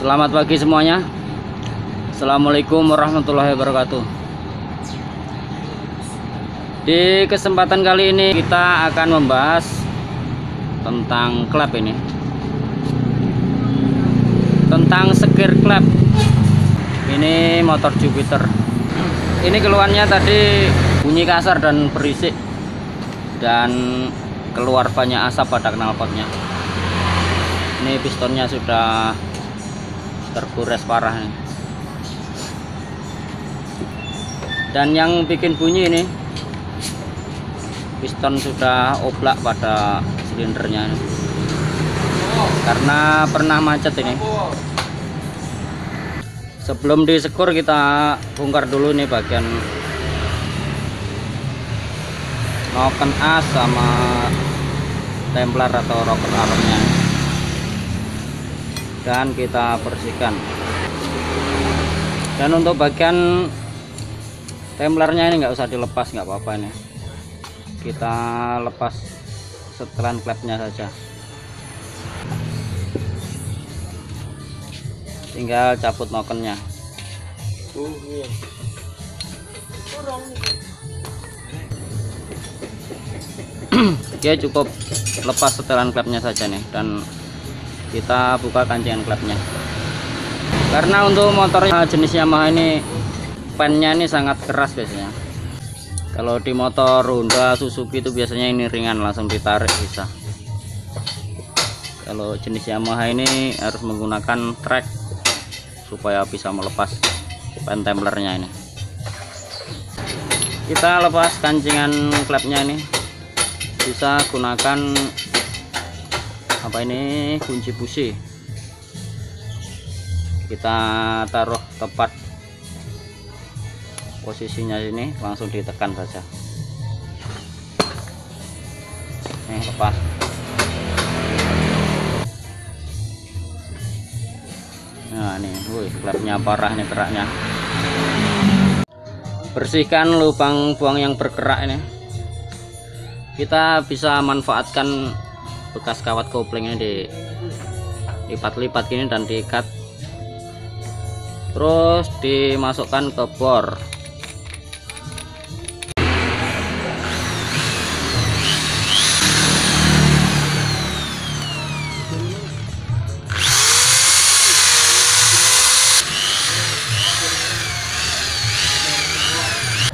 Selamat pagi semuanya. Assalamualaikum warahmatullahi wabarakatuh. Di kesempatan kali ini kita akan membahas tentang klep ini, tentang sekir klep. Ini motor Jupiter. Ini keluhannya tadi bunyi kasar dan berisik, dan keluar banyak asap pada knalpotnya. Ini pistonnya sudah tergores parah nih. Dan yang bikin bunyi ini, piston sudah oblak pada silindernya ini, karena pernah macet ini. Sebelum disekur kita bongkar dulu nih bagian noken as sama templar atau rocker armnya, dan kita bersihkan. Dan untuk bagian templarnya ini nggak usah dilepas, nggak apa-apa, ini kita lepas setelan klepnya saja, tinggal cabut nokennya. Dia cukup lepas setelan klepnya saja nih, dan kita buka kancingan klepnya. Karena untuk motor jenis Yamaha ini pennya ini sangat keras biasanya. Kalau di motor Honda, Suzuki itu biasanya ini ringan, langsung ditarik bisa. Kalau jenis Yamaha ini harus menggunakan trek supaya bisa melepas pen templernya ini. Kita lepas kancingan klepnya ini, bisa gunakan apa ini, kunci busi. Kita taruh tepat posisinya ini, langsung ditekan saja. Nih, lepas. Nah nih, klepnya parah nih keraknya. Bersihkan lubang buang yang berkerak ini. Kita bisa manfaatkan bekas kawat kopling ini, dilipat-lipat gini dan diikat, terus dimasukkan ke bor.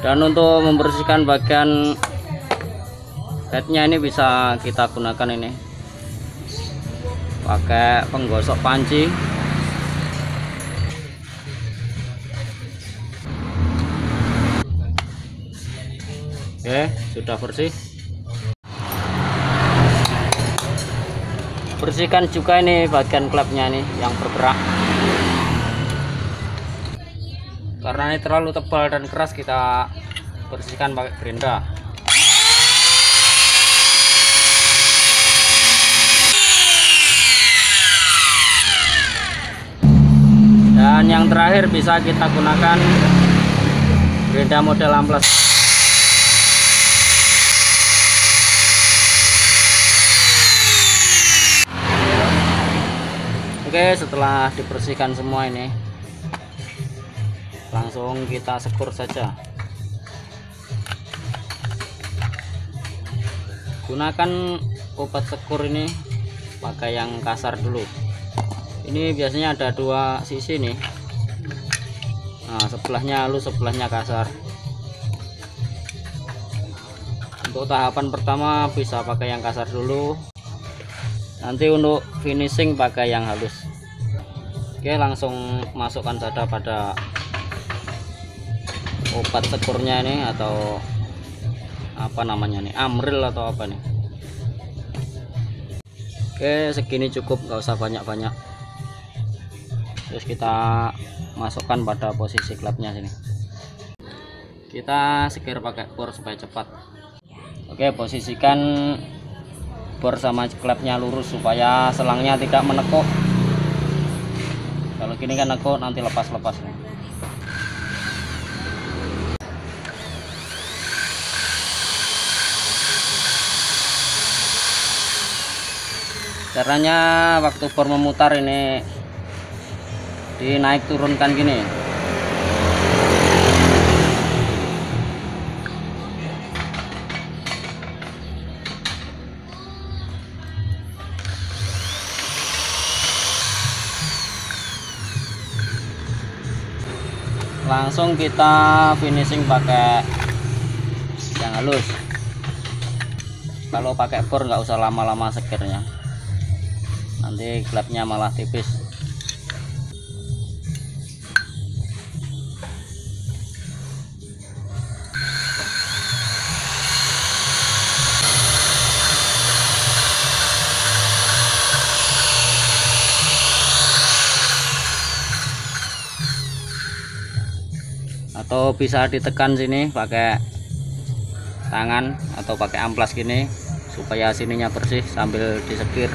Dan untuk membersihkan bagian headnya ini bisa kita gunakan ini, pakai penggosok panci. Oke, sudah bersih. Bersihkan juga ini bagian klepnya nih yang bergerak. Karena ini terlalu tebal dan keras, kita bersihkan pakai gerinda. Dan yang terakhir bisa kita gunakan gerinda model amplas. Oke, setelah dibersihkan semua ini, langsung kita sekur saja. Gunakan obat sekur ini pakai yang kasar dulu. Ini biasanya ada dua sisi nih. Nah, sebelahnya halus, sebelahnya kasar. Untuk tahapan pertama bisa pakai yang kasar dulu. Nanti untuk finishing pakai yang halus. Oke, langsung masukkan saja pada obat sekurnya ini, atau apa namanya nih, amril atau apa nih. Oke, segini cukup, nggak usah banyak-banyak. Terus kita masukkan pada posisi klepnya sini. Kita sekir pakai bor supaya cepat. Oke, posisikan bor sama klepnya lurus supaya selangnya tidak menekuk. Kalau gini kan nekuk, nanti lepas-lepas nih. Caranya waktu bor memutar ini dinaik turunkan gini. Langsung kita finishing pakai yang halus. Kalau pakai bor nggak usah lama-lama sekirnya, nanti klapnya malah tipis. Atau bisa ditekan sini pakai tangan atau pakai amplas gini supaya sininya bersih sambil disekir.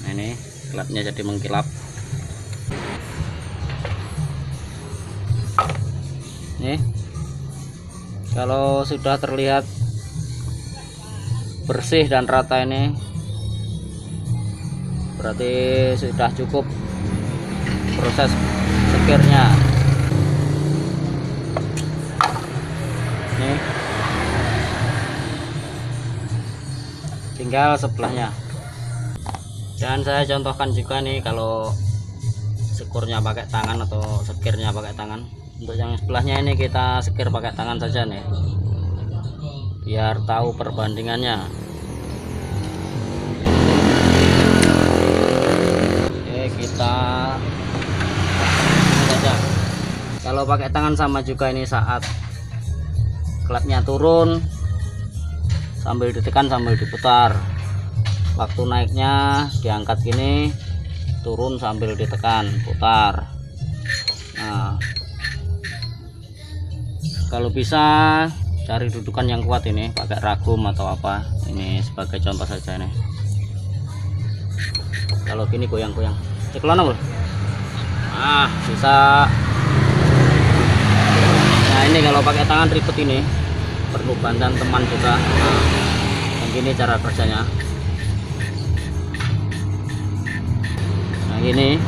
Nah, ini klapnya jadi mengkilap. Nih, kalau sudah terlihat bersih dan rata ini berarti sudah cukup proses sekirnya. Nih, tinggal sebelahnya. Dan saya contohkan juga nih kalau sekurnya pakai tangan atau sekirnya pakai tangan. Untuk yang sebelahnya ini kita sekir pakai tangan saja nih, biar tahu perbandingannya. Oke, kita ini saja. Kalau pakai tangan sama juga ini, saat klapnya turun sambil ditekan sambil diputar. Waktu naiknya diangkat gini, turun sambil ditekan, putar. Nah, kalau bisa cari dudukan yang kuat ini, pakai ragum atau apa. Ini sebagai contoh saja nih. Kalau gini goyang-goyang, ceklon apa? Ah, bisa. Nah, ini kalau pakai tangan ribet, ini perlu bantuan teman juga. Nah, yang gini cara kerjanya. Nah, gini.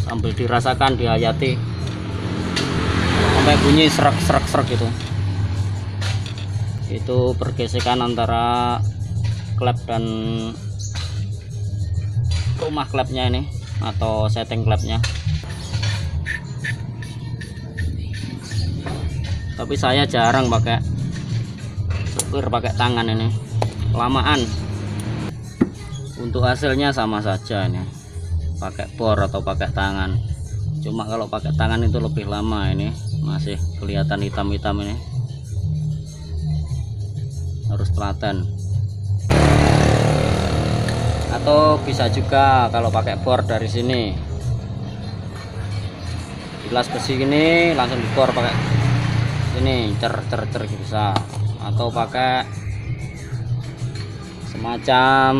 Sambil dirasakan, dihayati sampai bunyi serak gitu. Itu pergesekan antara klep dan rumah klepnya ini atau setting klepnya. Tapi saya jarang pakai sekir pakai tangan ini, kelamaan. Untuk hasilnya sama saja ini, pakai bor atau pakai tangan. Cuma kalau pakai tangan itu lebih lama, ini masih kelihatan hitam-hitam, ini harus telaten. Atau bisa juga kalau pakai bor dari sini, gelas besi ini langsung dibor pakai ini, cer bisa. Atau pakai semacam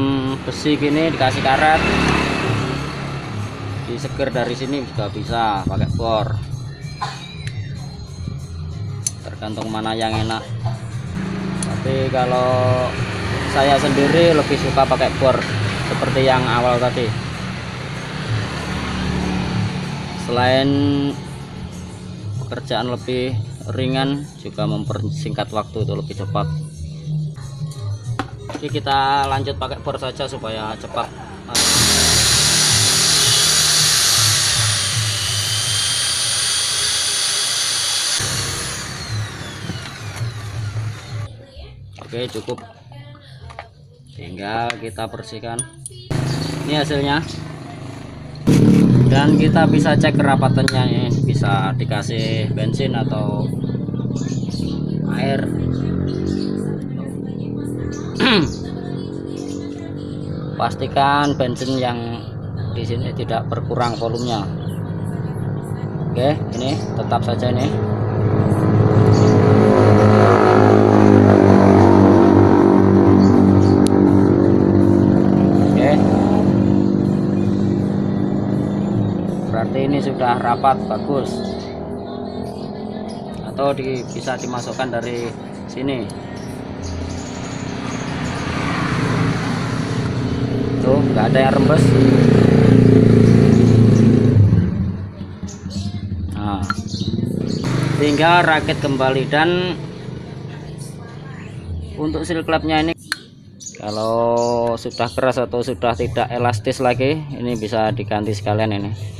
besi gini, dikasih karet, disekir dari sini juga bisa pakai bor, tergantung mana yang enak. Tapi kalau saya sendiri lebih suka pakai bor seperti yang awal tadi. Selain pekerjaan lebih ringan, juga mempersingkat waktu, itu lebih cepat. Oke, kita lanjut pakai bor saja supaya cepat. Oke, cukup, tinggal kita bersihkan. Ini hasilnya, dan kita bisa cek kerapatannya. Ini bisa dikasih bensin atau air. Pastikan bensin yang di sini tidak berkurang volumenya. Oke, ini tetap saja ini. sudah rapat bagus, atau bisa dimasukkan dari sini tuh, nggak ada yang rembes. Nah, tinggal rakit kembali. Dan untuk seal klapnya ini kalau sudah keras atau sudah tidak elastis lagi, ini bisa diganti sekalian ini.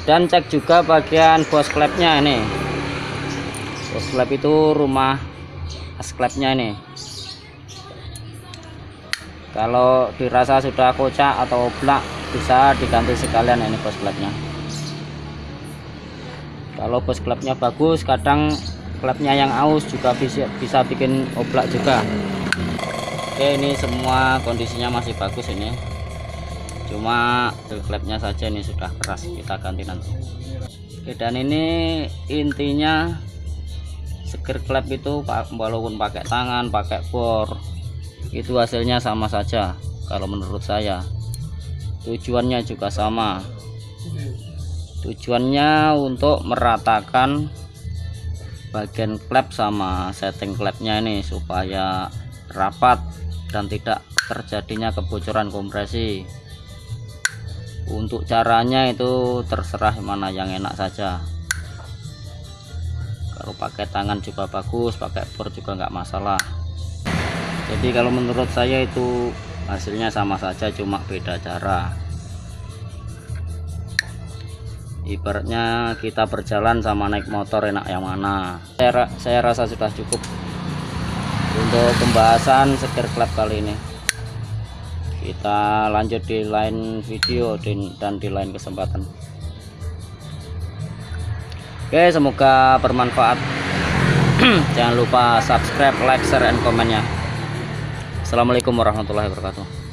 Dan cek juga bagian bos klepnya ini. Bos klep itu rumah as klepnya ini. Kalau dirasa sudah kocak atau blak, bisa diganti sekalian ini bos klepnya. Kalau bos klepnya bagus, kadang klepnya yang aus juga bisa bikin oblak juga. Oke, ini semua kondisinya masih bagus ini, cuma klepnya saja ini sudah keras, kita ganti nanti. Oke, dan ini intinya sekir klep itu walaupun pakai tangan, pakai bor, itu hasilnya sama saja. Kalau menurut saya tujuannya juga sama, tujuannya untuk meratakan bagian klep sama setting klepnya ini supaya rapat dan tidak terjadinya kebocoran kompresi. Untuk caranya itu terserah mana yang enak saja. Kalau pakai tangan juga bagus, pakai bor juga nggak masalah. Jadi kalau menurut saya itu hasilnya sama saja, cuma beda cara. Ibaratnya kita berjalan sama naik motor, enak yang mana. Saya rasa sudah cukup untuk pembahasan sekir klep kali ini. Kita lanjut di lain video dan di lain kesempatan. Oke, semoga bermanfaat. Jangan lupa subscribe, like, share, and komennya. Assalamualaikum warahmatullahi wabarakatuh.